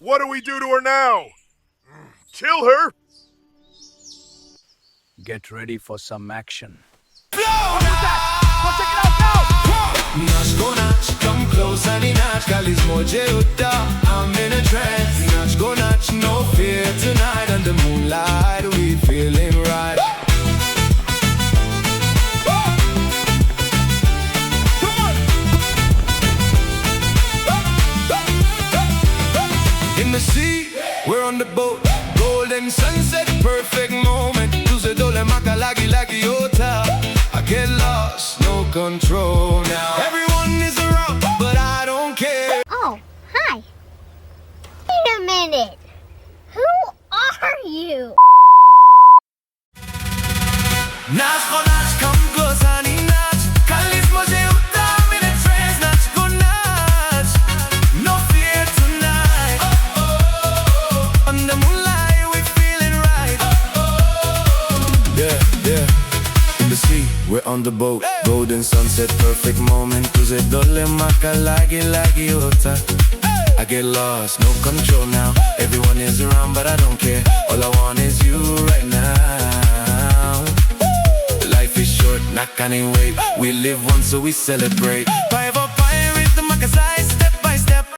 What do we do to her now? Kill her? Get ready for some action. Natch go natch, come close and natch. Kalis moje uta, I'm in a trance. Natch go natch, no fear tonight. Under moonlight, we feeling right. In the sea, we're on the boat. Golden sunset, perfect moment. Tuze dole maka lagi lagi yota. I get lost, no control now. Everyone is around, but I don't care. Oh, hi. Wait a minute. Who are you? Natch go natch, come close and natch. Kalis moje uta, I'm in a trance. Natch go natch, no fear tonight. Oh, oh, oh. On the moonlight, we feeling right. Oh, oh, oh. Yeah. In the sea, we're on the boat. Golden sunset, perfect moment. Tuze dole maka lagi lagi ota. I get lost, no control now. Everyone is around, but I don't care. All I want is you right now. Life is short, not can't wait. We live once, so we celebrate.